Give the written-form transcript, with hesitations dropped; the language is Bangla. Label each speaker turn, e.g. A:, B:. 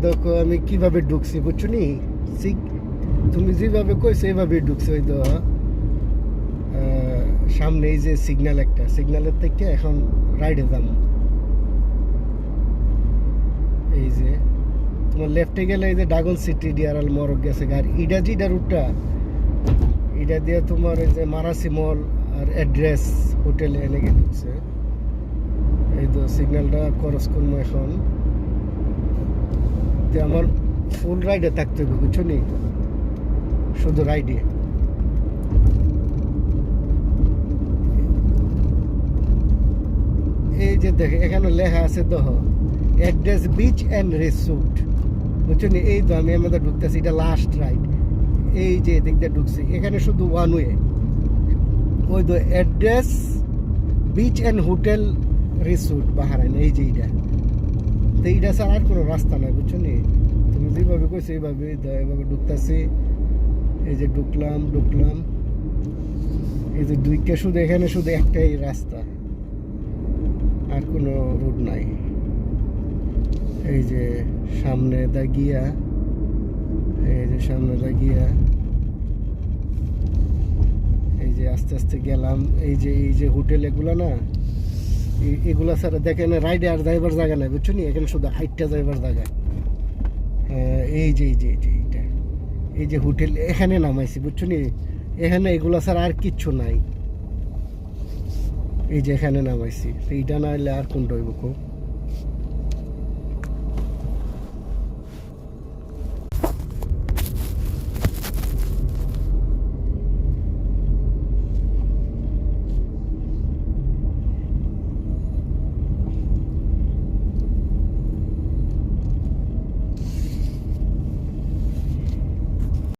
A: দেখো আমি কিভাবে ঢুকছি বুঝছো নি? তুমি যেভাবে কইছো এইভাবে ঢুকছো। ওই তো সামনে এই যে সিগন্যাল, একটা সিগন্যালের থেকে এখন রাইডে যাম। এই যে তোমার লেফটে গেলে এই যে ড্রাগন সিটি ডিআরএল মরক গেছে আর ইডা যেটা রুটটা, এটা দিয়ে তোমার এই যে মারাসি মল আর অ্যাড্রেস হোটেলে এনে গিয়ে ঢুকছে। এই তো সিগন্যালটা ক্রস করবো এখন। যে আমার ফুল রাইডে থাকতে হবে বুঝছো নি, শুধু রাইডে। এই যে দেখে এখানে লেখা আছে তো অ্যাড্রেস বিচ অ্যান্ড রিসোর্ট বুঝছো নি? এই তো আমি আমাদের ঢুকতেছি, এটা লাস্ট রাইড। এই যে এদিক দিয়ে ঢুকছি, এখানে শুধু ওয়ান ওয়ে। ওই তো address beach and hotel resort Bahrain, এই যে এইটা। তো এইটা ছাড়া আর কোনো রাস্তা নাই বুঝছো নি? তুমি যেভাবে কইছো এইভাবে এভাবে ঢুকতেছি। এই যে ঢুকলাম। এই যে দুইটা শুধু এখানে শুধু একটাই রাস্তা, আর কোনো রুট নাই। এই যে সামনে দাগিয়া, এই যে আস্তে আস্তে গেলাম। এই যে হোটেল এগুলা না, এগুলা ছাড়া দেখেন রাইডে আর যাইবার জায়গা নাই বুঝছো নি? এখানে শুধু হাইটটা যাইবার জায়গা। এই যে এইটা, এই যে হোটেল এখানে নামাইছি বুঝছো নি? এখানে এগুলা ছাড়া আর কিচ্ছু নাই। এই যে এখানে নামাইছি, এইটা না হলে আর কোনটা হইব খুব